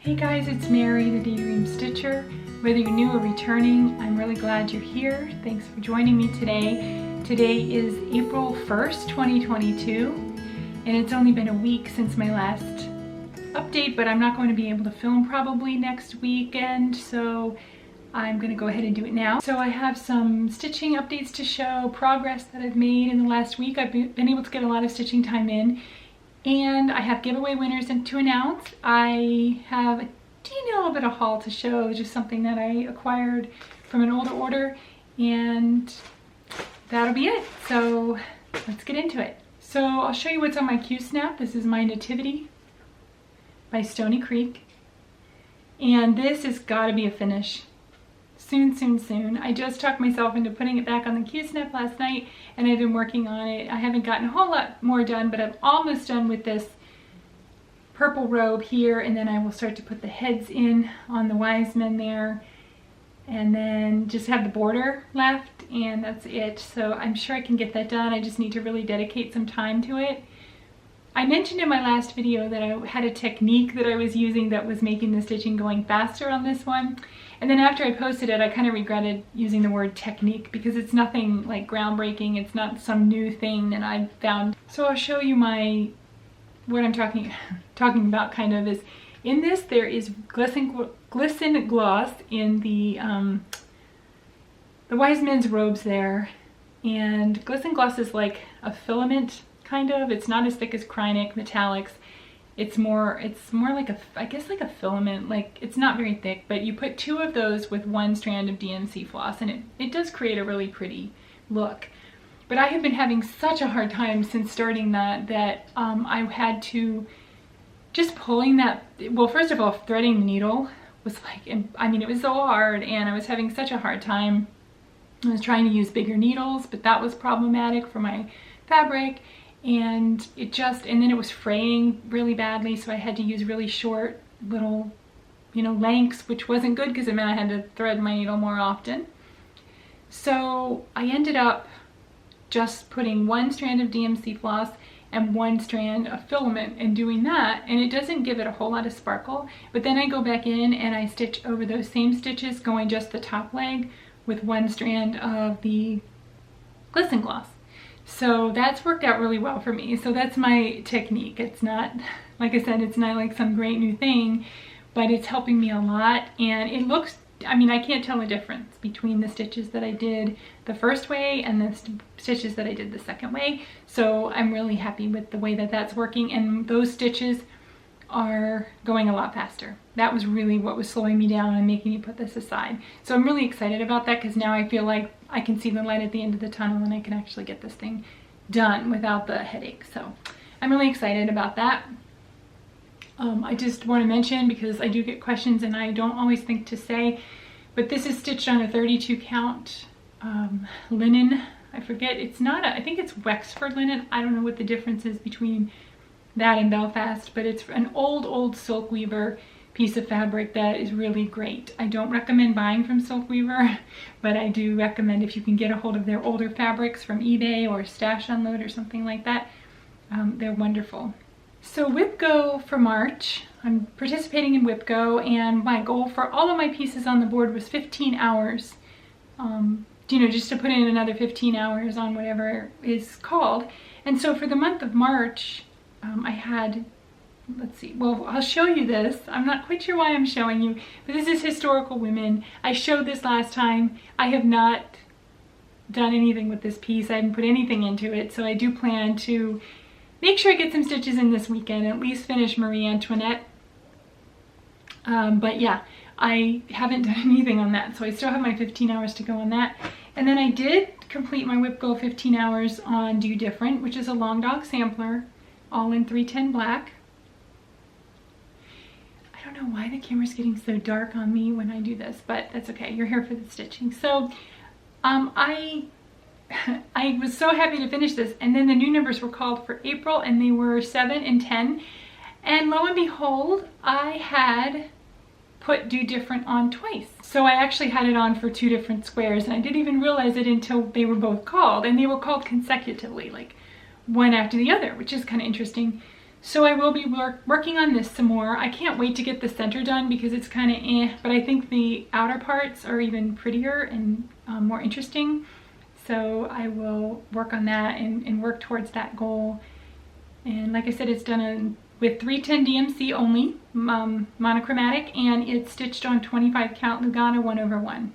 Hey guys, it's Mary, the Daydream Stitcher. Whether you're new or returning, I'm really glad you're here. Thanks for joining me today. Today is April 1st, 2022, and it's only been a week since my last update, but I'm not going to be able to film probably next weekend, so I'm going to go ahead and do it now. So I have some stitching updates to show, progress that I've made in the last week. I've been able to get a lot of stitching time in. And I have giveaway winners to announce. I have a teeny little bit of haul to show, just something that I acquired from an older order, and that'll be it. So let's get into it. So I'll show you what's on my Q-snap. This is my Nativity by Stoney Creek. And this has got to be a finish. Soon, soon, soon. I just talked myself into putting it back on the Q-snap last night, and I've been working on it. I haven't gotten a whole lot more done, but I'm almost done with this purple robe here, and then I will start to put the heads in on the wise men there, and then just have the border left, and that's it. So I'm sure I can get that done. I just need to really dedicate some time to it. I mentioned in my last video that I had a technique that I was using that was making the stitching going faster on this one. And then after I posted it, I kind of regretted using the word technique because it's nothing like groundbreaking. It's not some new thing that I've found. So I'll show you what I'm talking about kind of is, in this there is glisten gloss in the wise men's robes there. And glisten gloss is like a filament kind of. It's not as thick as Krynic metallics. It's more like I guess like a filament. Like, it's not very thick, but you put 2 of those with 1 strand of DMC floss, and it does create a really pretty look. But I have been having such a hard time since starting that I had to just pulling that. Well, first of all, threading the needle was like, I mean, it was so hard, and I was having such a hard time. I was trying to use bigger needles, but that was problematic for my fabric. And then it was fraying really badly, so I had to use really short little, lengths, which wasn't good because it meant I had to thread my needle more often. So I ended up just putting 1 strand of DMC floss and 1 strand of filament and doing that, and it doesn't give it a whole lot of sparkle. But then I go back in and I stitch over those same stitches, going just the top leg with 1 strand of the glisten gloss. So that's worked out really well for me. So that's my technique. It's not, like I said, it's not like some great new thing, but it's helping me a lot. And it looks, I mean, I can't tell the difference between the stitches that I did the first way and the stitches that I did the second way. So I'm really happy with the way that that's working. And those stitches are going a lot faster. That was really what was slowing me down and making me put this aside. So I'm really excited about that, because now I feel like I can see the light at the end of the tunnel and I can actually get this thing done without the headache. So I'm really excited about that. I just want to mention, because I do get questions and I don't always think to say, but this is stitched on a 32 count linen. I forget, it's not I think it's Wexford linen. I don't know what the difference is between that and Belfast, but it's an old Silk Weaver piece of fabric that is really great. I don't recommend buying from Silk Weaver, but I do recommend if you can get a hold of their older fabrics from eBay or Stash Unload or something like that. They're wonderful. So Whip Go for March, I'm participating in Whip Go, and my goal for all of my pieces on the board was 15 hours. Just to put in another 15 hours on whatever is called. And so for the month of March, I had, let's see, well, I'll show you this. I'm not quite sure why I'm showing you, but this is Historical Women. I showed this last time. I have not done anything with this piece. I haven't put anything into it, so I do plan to make sure I get some stitches in this weekend, at least finish Marie Antoinette. But yeah, I haven't done anything on that, so I still have my 15 hours to go on that. And then I did complete my Whip Go 15 hours on Do Different, which is a Long Dog sampler, all in 310 black. I don't know why the camera's getting so dark on me when I do this, but that's okay. You're here for the stitching. So I was so happy to finish this, and then the new numbers were called for April, and they were 7 and 10. And lo and behold, I had put Do Different on twice. So I actually had it on for 2 different squares, and I didn't even realize it until they were both called, and they were called consecutively, like one after the other, which is kind of interesting. So I will be working on this some more. I can't wait to get the center done because it's kind of but I think the outer parts are even prettier and more interesting. So I will work on that and work towards that goal. And like I said, it's done with 310 DMC only, monochromatic, and it's stitched on 25 count Lugana 1/1.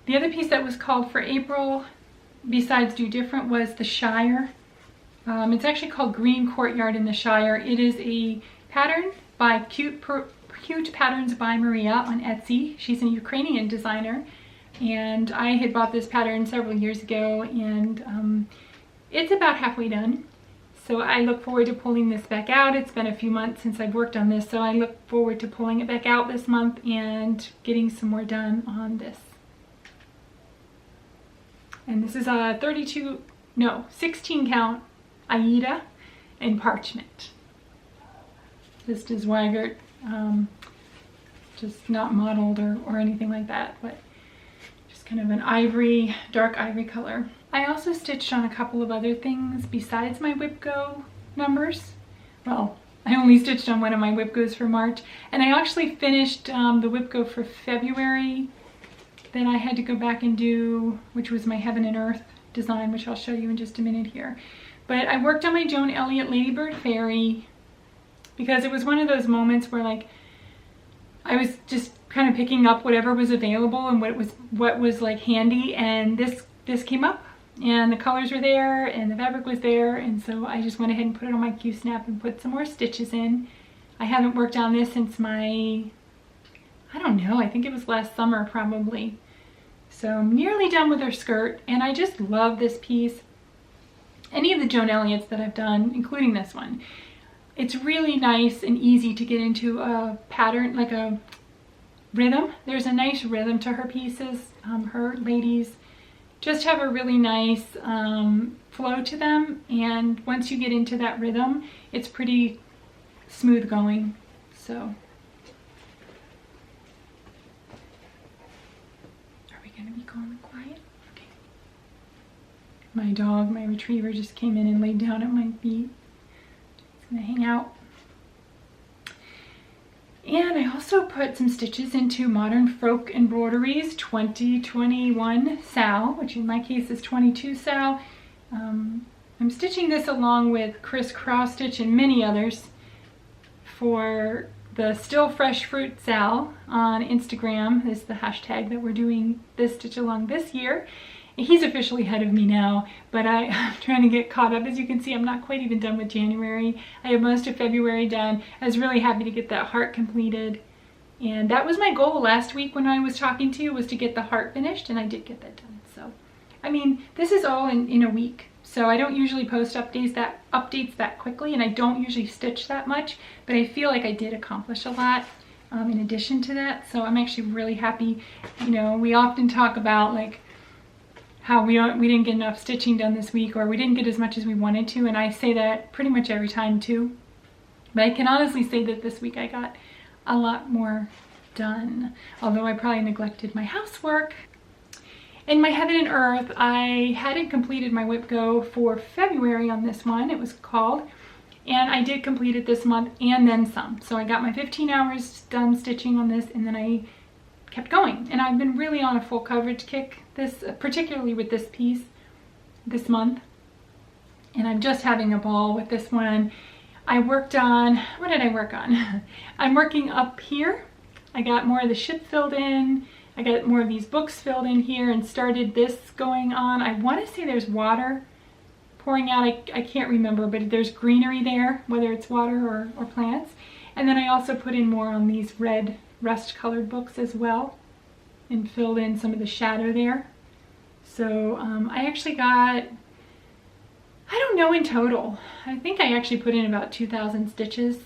The other piece that was called for April, besides Do Different, was the Shire. It's actually called Green Courtyard in the Shire. It is a pattern by Cute Patterns by Maria on Etsy. She's a Ukrainian designer, and I had bought this pattern several years ago, and it's about halfway done. So I look forward to pulling this back out. It's been a few months since I've worked on this, so I look forward to pulling it back out this month and getting some more done on this. And this is a 16 count Aida and parchment. This is Weigert, just not modeled or anything like that, but just kind of an ivory, dark ivory color. I also stitched on a couple of other things besides my Whip Go numbers. Well, I only stitched on one of my Whip Goes for March, and I actually finished the Whip Go for February. Then I had to go back and do, which was my Heaven and Earth design, which I'll show you in just a minute here. But I worked on my Joan Elliott Ladybird Fairy because it was one of those moments where, like, I was just kind of picking up whatever was available and what was like handy, and this came up and the colors were there and the fabric was there, and so I just went ahead and put it on my Q-snap and put some more stitches in. I haven't worked on this since I don't know, I think it was last summer probably. So I'm nearly done with her skirt, and I just love this piece. Any of the Joan Elliott's that I've done, including this one, it's really nice and easy to get into a pattern, like a rhythm. There's a nice rhythm to her pieces. Her ladies just have a really nice flow to them, and once you get into that rhythm, it's pretty smooth going. So gonna be calm and quiet? Okay. My dog, my retriever, just came in and laid down at my feet. It's gonna hang out. And I also put some stitches into Modern Folk Embroideries 2021 Sal, which in my case is 22 Sal. I'm stitching this along with Chris Cross Stitch and many others for the Still Fresh Fruit Sal on Instagram. This is the hashtag that we're doing this stitch along this year. He's officially ahead of me now, but I'm trying to get caught up. As you can see, I'm not quite even done with January. I have most of February done. I was really happy to get that heart completed. And that was my goal last week when I was talking to you, was to get the heart finished, and I did get that done. So, I mean, this is all in a week. So I don't usually post updates that quickly, and I don't usually stitch that much, but I feel like I did accomplish a lot in addition to that. So I'm actually really happy. You know, we often talk about like how we didn't get enough stitching done this week, or we didn't get as much as we wanted to, and I say that pretty much every time too. But I can honestly say that this week I got a lot more done, although I probably neglected my housework. In my Heaven and Earth, I hadn't completed my Whip Go for February on this one, it was called, and I did complete it this month and then some. So I got my 15 hours done stitching on this, and then I kept going. And I've been really on a full coverage kick, particularly with this piece this month. And I'm just having a ball with this one. I worked on, what did I work on? I'm working up here. I got more of the ship filled in. I got more of these books filled in here and started this going on. I want to say there's water pouring out. I can't remember, but there's greenery there, whether it's water or plants. And then I also put in more on these red rust colored books as well and filled in some of the shadow there. So I actually got, I don't know in total, I think I actually put in about 2,000 stitches.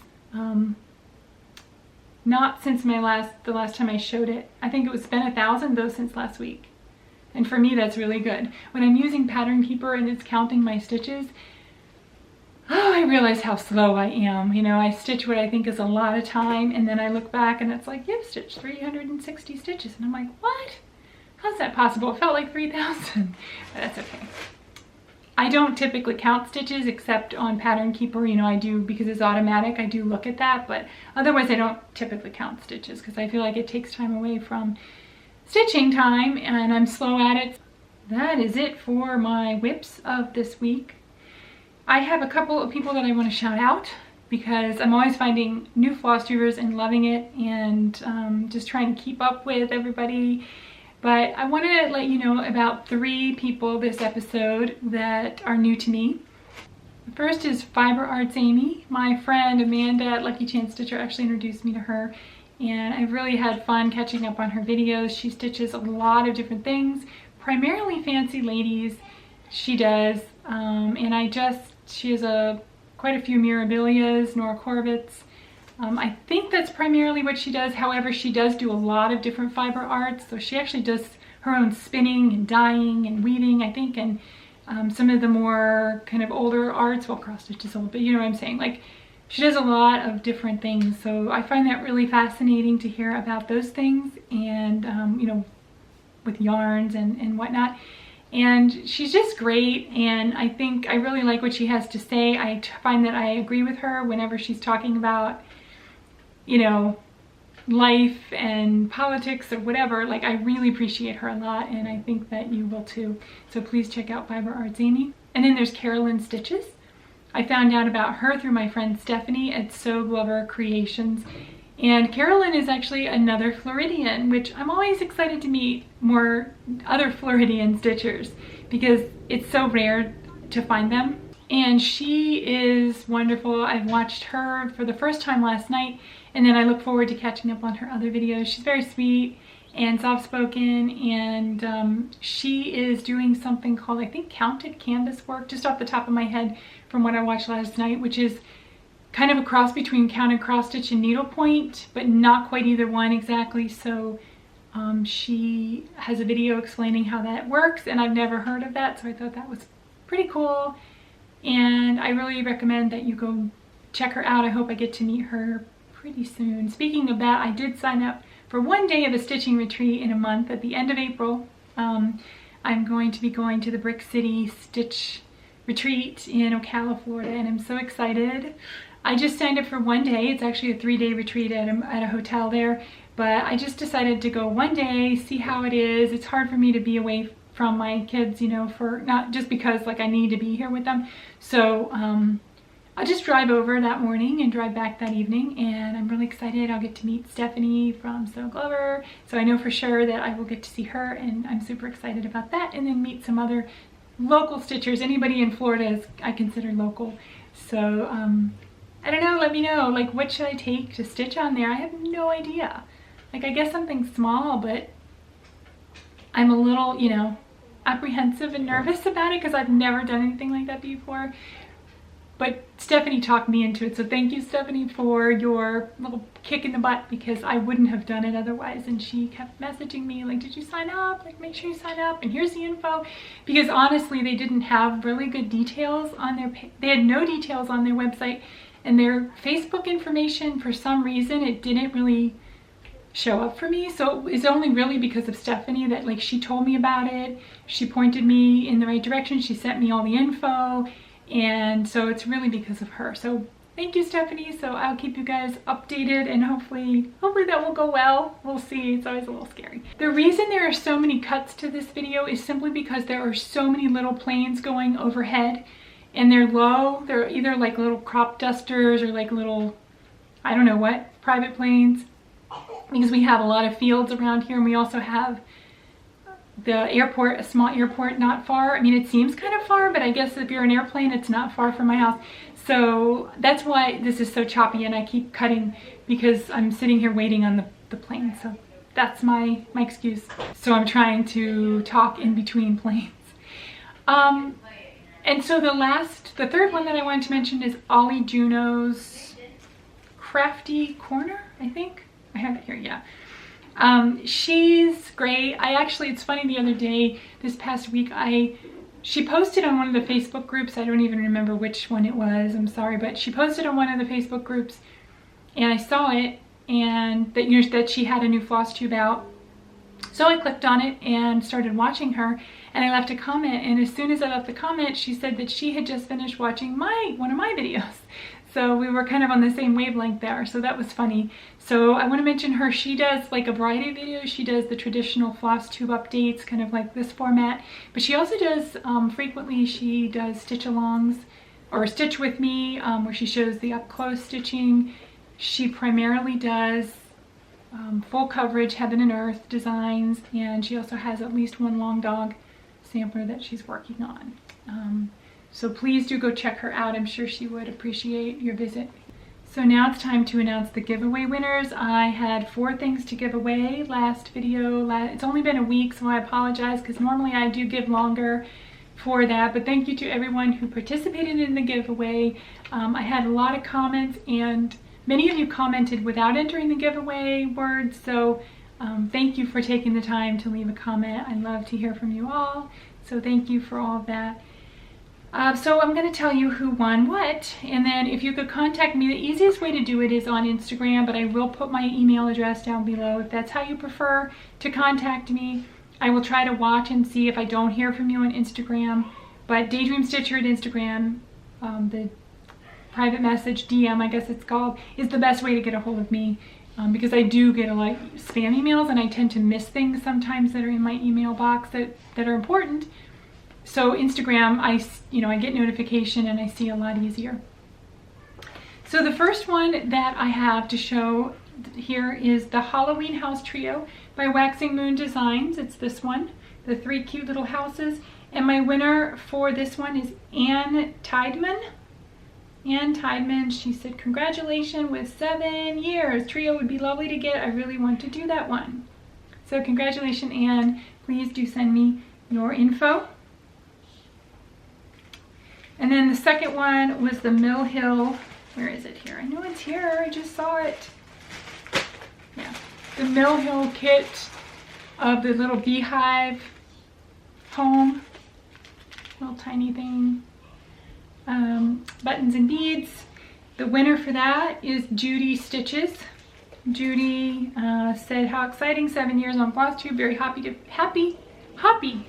Not since the last time I showed it. I think it's been 1,000 though since last week. And for me, that's really good. When I'm using Pattern Keeper and it's counting my stitches, oh, I realize how slow I am. You know, I stitch what I think is a lot of time, and then I look back and it's like, you've stitched 360 stitches. And I'm like, what? How's that possible? It felt like 3,000, but that's okay. I don't typically count stitches except on Pattern Keeper. You know, I do, because it's automatic, I do look at that, but otherwise I don't typically count stitches because I feel like it takes time away from stitching time and I'm slow at it. That is it for my whips of this week. I have a couple of people that I want to shout out because I'm always finding new floss tubers and loving it, and just trying to keep up with everybody. But I want to let you know about 3 people this episode that are new to me. The first is Fiber Arts Amy. My friend Amanda at Lucky Chance Stitcher actually introduced me to her, and I've really had fun catching up on her videos. She stitches a lot of different things, primarily fancy ladies she does, and she has quite a few Mirabilias, Nora Corbetts. I think that's primarily what she does. However, she does do a lot of different fiber arts. So she actually does her own spinning and dyeing and weaving, I think, and some of the more kind of older arts, well, cross stitch is old, but you know what I'm saying. Like, she does a lot of different things. So I find that really fascinating to hear about those things, and you know, with yarns and whatnot. And she's just great, and I think I really like what she has to say. I find that I agree with her whenever she's talking about, you know, life and politics or whatever. Like, I really appreciate her a lot, and I think that you will too. So please check out Fiber Arts Amy. And then there's Violincello. I found out about her through my friend Stephanie at Sew Glover Creations. And Carolyn is actually another Floridian, which I'm always excited to meet more other Floridian stitchers because it's so rare to find them. And she is wonderful. I watched her for the first time last night, and then I look forward to catching up on her other videos. She's very sweet and soft-spoken, and she is doing something called, I think, counted canvas work, just off the top of my head from what I watched last night, which is kind of a cross between counted cross stitch and needlepoint, but not quite either one exactly. So she has a video explaining how that works, and I've never heard of that, so I thought that was pretty cool. And I really recommend that you go check her out. I hope I get to meet her pretty soon. Speaking of that, I did sign up for one day of a stitching retreat in a month at the end of April. I'm going to be going to the Brick City Stitch Retreat in Ocala, Florida, and I'm so excited. I just signed up for one day. It's actually a 3-day retreat at a hotel there, but I just decided to go one day, see how it is. It's hard for me to be away from my kids, you know, for not just because like I need to be here with them. So I'll just drive over that morning and drive back that evening, and I'm really excited. I'll get to meet Stephanie from Sew Glover, so I know for sure that I will get to see her, and I'm super excited about that. And then meet some other local stitchers. Anybody in Florida is, I consider, local. So I don't know, let me know, like, what should I take to stitch on there? I have no idea. Like, I guess something small, but I'm a little, you know, apprehensive and nervous about it because I've never done anything like that before. But Stephanie talked me into it, so thank you, Stephanie, for your little kick in the butt, because I wouldn't have done it otherwise. And she kept messaging me like, did you sign up? Like, make sure you sign up, and here's the info. Because honestly, they didn't have really good details on their they had no details on their website, and their Facebook information, for some reason, it didn't really show up for me. So it's only really because of Stephanie that, like, she told me about it, she pointed me in the right direction, she sent me all the info, and so it's really because of her. So thank you, Stephanie. So I'll keep you guys updated, and hopefully that will go well. We'll see. It's always a little scary. The reason there are so many cuts to this video is simply because there are so many little planes going overhead, and they're low. They're either like little crop dusters or like little, I don't know what, private planes, because we have a lot of fields around here, and we also have the airport, a small airport not far. I mean, it seems kind of far, but I guess if you're an airplane, it's not far from my house. So that's why this is so choppy, and I keep cutting because I'm sitting here waiting on the plane. So that's my excuse. So I'm trying to talk in between planes. And so the third one that I wanted to mention is Alijuuno's Crafty Corner, I think. I have it here, yeah. She's great. It's funny, the other day, this past week, she posted on one of the Facebook groups. I don't even remember which one it was, I'm sorry, but she posted on one of the Facebook groups, and I saw it, and that she had a new floss tube out. So I clicked on it and started watching her, and I left a comment, and as soon as I left the comment, she said that she had just finished watching one of my videos. So we were kind of on the same wavelength there, so that was funny. So I want to mention her. She does like a variety of videos. She does the traditional floss tube updates, kind of like this format, but she also does, frequently she does stitch alongs, or stitch with me, where she shows the up close stitching. She primarily does full coverage heaven and earth designs, and she also has at least one long dog sampler that she's working on. So please do go check her out. I'm sure she would appreciate your visit. So now it's time to announce the giveaway winners. I had 4 things to give away last video. It's only been a week, so I apologize, because normally I do give longer for that, but thank you to everyone who participated in the giveaway. I had a lot of comments, and many of you commented without entering the giveaway words, so thank you for taking the time to leave a comment. I love to hear from you all, so thank you for all of that. So I'm going to tell you who won what, and then if you could contact me, the easiest way to do it is on Instagram, but I will put my email address down below if that's how you prefer to contact me. I will try to watch and see if I don't hear from you on Instagram, but Daydream Stitcher at Instagram, the private message, DM I guess it's called, is the best way to get a hold of me, because I do get a lot of spam emails, and I tend to miss things sometimes that are in my email box that are important. So Instagram, I get notification and I see a lot easier. So the first one that I have to show here is the Halloween House Trio by Waxing Moon Designs. It's this one, the 3 cute little houses. And my winner for this one is Ann Tideman. Ann Tideman, she said, congratulations with 7 years. Trio would be lovely to get. I really want to do that one. So congratulations, Ann. Please do send me your info. And then the second one was the Mill Hill. Where is it here? I know it's here. I just saw it. Yeah. The Mill Hill kit of the little beehive home. Little tiny thing. Buttons and beads. The winner for that is Judy Stitches. Judy said, how exciting, 7 years on Flosstube. Very happy.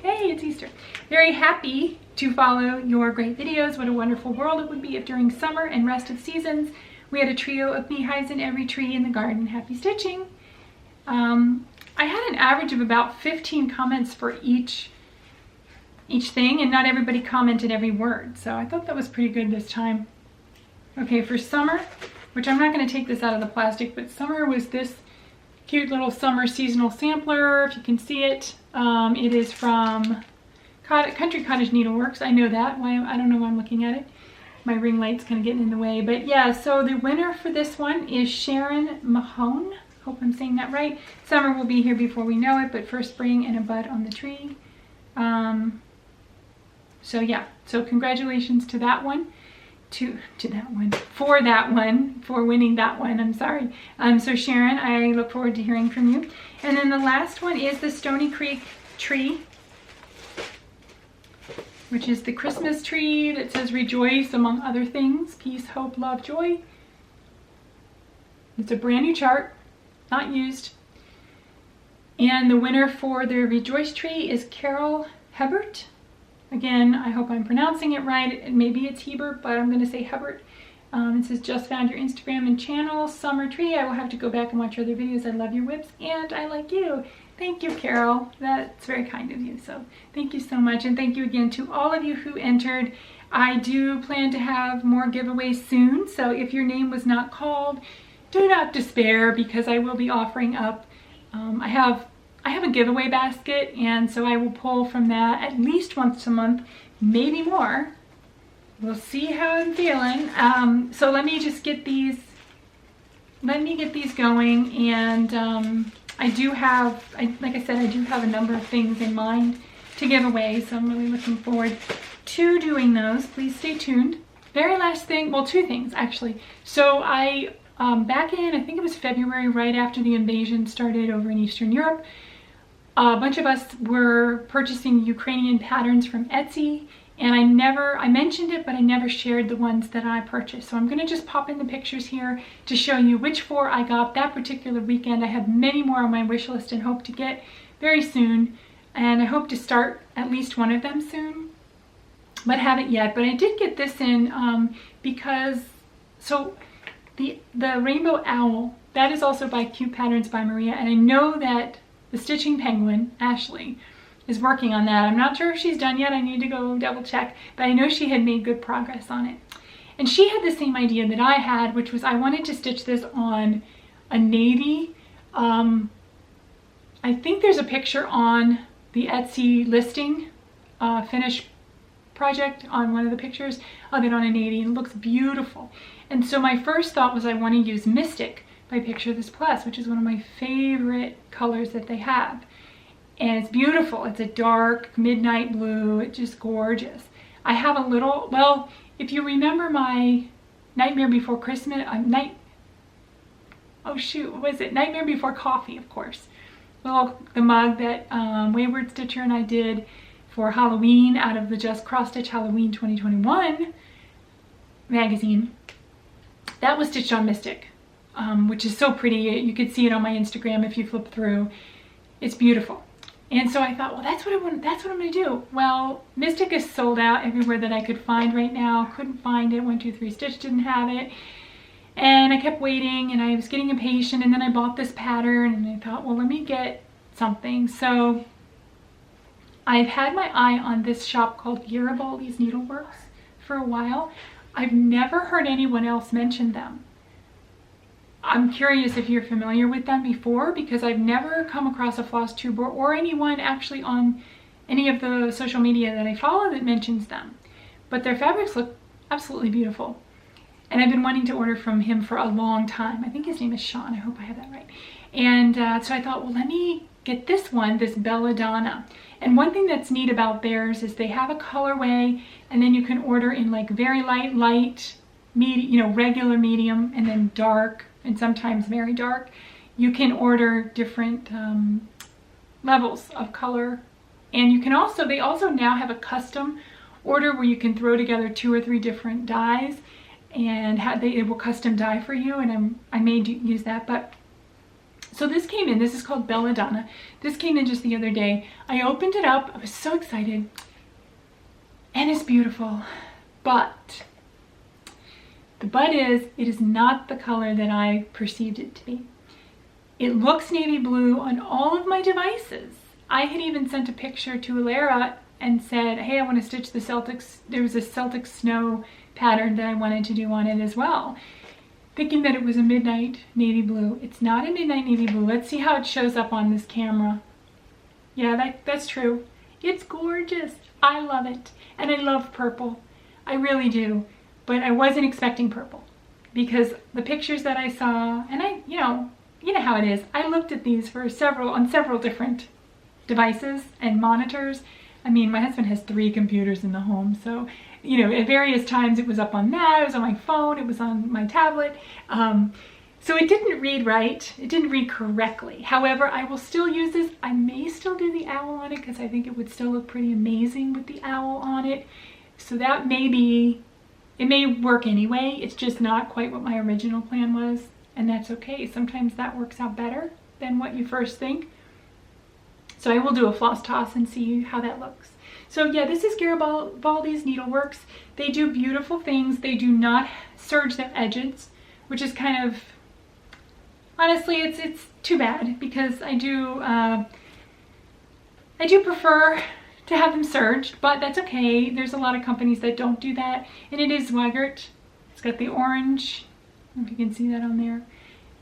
Hey, it's Easter. Very happy to follow your great videos. What a wonderful world it would be if during summer and rest of seasons we had a trio of beehives in every tree in the garden. Happy stitching. I had an average of about 15 comments for each thing, and not everybody commented every word, so I thought that was pretty good this time. Okay, for summer, which I'm not going to take this out of the plastic, but summer was this cute little summer seasonal sampler, if you can see it. It is from Country Cottage Needleworks. I know that. I don't know why I'm looking at it. My ring light's kind of getting in the way. But yeah, so the winner for this one is Sharon Mahone. Hope I'm saying that right. Summer will be here before we know it, but first spring and a bud on the tree. So yeah, so congratulations to that one. For winning that one, I'm sorry. So Sharon, I look forward to hearing from you. And then the last one is the Stoney Creek tree, which is the Christmas tree that says rejoice among other things, peace, hope, love, joy. It's a brand new chart, not used. And the winner for the rejoice tree is Carol Hebert. Again, I hope I'm pronouncing it right. Maybe it's Hebert, but I'm going to say Hebert. It says, just found your Instagram and channel, Summer Tree. I will have to go back and watch other videos. I love your whips, and I like you. Thank you, Carol. That's very kind of you. So thank you so much. And thank you again to all of you who entered. I do plan to have more giveaways soon. So if your name was not called, do not despair, because I will be offering up. I have a giveaway basket, and so I will pull from that at least once a month, maybe more. We'll see how I'm feeling. So let me just get these, going, and I do have, like I said, I do have a number of things in mind to give away, so I'm really looking forward to doing those. Please stay tuned. Very last thing, well, 2 things actually. So I, back in, I think it was February, right after the invasion started over in Eastern Europe, a bunch of us were purchasing Ukrainian patterns from Etsy, and I mentioned it, but I never shared the ones that I purchased. So I'm going to just pop in the pictures here to show you which 4 I got that particular weekend. I have many more on my wish list and hope to get very soon. and I hope to start at least one of them soon, but haven't yet. But I did get this in because, so the Rainbow Owl, that is also by Cute Patterns by Maria, and I know that the Stitching Penguin, Ashley, is working on that. I'm not sure if she's done yet. I need to go double check, but I know she had made good progress on it. And she had the same idea that I had, which was I wanted to stitch this on a navy. I think there's a picture on the Etsy listing, finished project, on one of the pictures of it on a navy, and it looks beautiful. And so my first thought was I want to use Mystic by Picture This Plus, which is one of my favorite colors that they have. And it's beautiful. It's a dark midnight blue. It's just gorgeous. I have a little, well, if you remember my Nightmare Before Christmas, Nightmare Before Coffee, of course. Well, the mug that Wayward Stitcher and I did for Halloween out of the Just Cross Stitch Halloween 2021 magazine. That was stitched on Mystic, which is so pretty. You could see it on my Instagram if you flip through. It's beautiful. And so I thought, well, that's what I'm gonna do. Well, Mystic is sold out everywhere that I could find right now. Couldn't find it. 123 Stitch didn't have it. And I kept waiting, and I was getting impatient, and then I bought this pattern, and I thought, well, let me get something. So I've had my eye on this shop called Garibaldi's Needleworks for a while. I've never heard anyone else mention them. I'm curious if you're familiar with them before, because I've never come across a floss tuber or anyone actually on any of the social media that I follow that mentions them. But their fabrics look absolutely beautiful. And I've been wanting to order from him for a long time. I think his name is Sean. I hope I have that right. And so I thought, well, let me get this one, this Belladonna. And one thing that's neat about theirs is they have a colorway, and then you can order in like very light, medium, you know, regular, medium, and then dark, and sometimes very dark. You can order different levels of color. And you can also, they also now have a custom order where you can throw together 2 or 3 different dyes, and it will custom dye for you, and I may use that. But so this came in, this is called Belladonna. This came in just the other day. I opened it up, I was so excited, and it's beautiful. But the but is, it is not the color that I perceived it to be. It looks navy blue on all of my devices. I had even sent a picture to Alara and said, hey, I want to stitch the Celtics. There was a Celtic snow pattern that I wanted to do on it as well, thinking that it was a midnight navy blue. It's not a midnight navy blue. Let's see how it shows up on this camera. Yeah, that's true. It's gorgeous. I love it. And I love purple. I really do. But I wasn't expecting purple, because the pictures that I saw, and you know how it is. I looked at these for on several different devices and monitors. I mean, my husband has 3 computers in the home, so, you know, at various times it was up on that, it was on my phone, it was on my tablet. So it didn't read right. It didn't read correctly. However, I will still use this. I may still do the owl on it because I think it would still look pretty amazing with the owl on it. So that may be, it may work anyway. It's just not quite what my original plan was, and that's okay. Sometimes that works out better than what you first think. So I will do a floss toss and see how that looks. So yeah, this is Garibaldi's Needleworks. They do beautiful things. They do not serge their edges, which is kind of, honestly, it's too bad, because I do prefer to have them serged, but that's okay. There's a lot of companies that don't do that, and it is Zweigert. It's got the orange, I don't know if you can see that on there.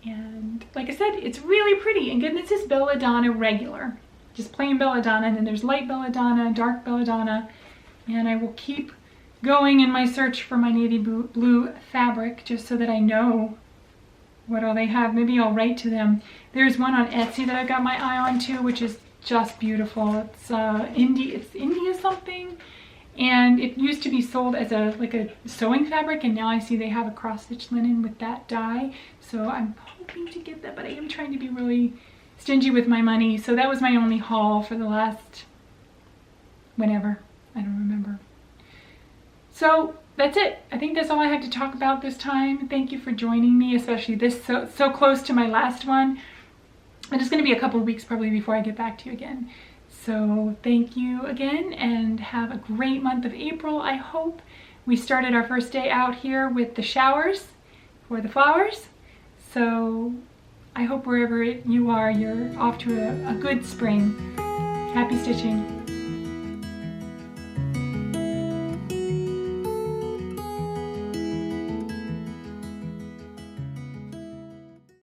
And like I said, it's really pretty. And again, this is Belladonna regular. Just plain Belladonna, and then there's light Belladonna, dark Belladonna, and I will keep going in my search for my navy blue fabric just so that I know what all they have. Maybe I'll write to them. There's one on Etsy that I've got my eye on too, which is just beautiful. It's India something, and it used to be sold as like a sewing fabric, and now I see they have a cross-stitch linen with that dye. So I'm hoping to get that, but I am trying to be really stingy with my money. So that was my only haul for the last, whenever, I don't remember. So that's it. I think that's all I had to talk about this time. Thank you for joining me, especially this so close to my last one. And it's going to be a couple of weeks probably before I get back to you again. So thank you again and have a great month of April, I hope. We started our first day out here with the showers for the flowers. So I hope wherever you are, you're off to a good spring. Happy stitching.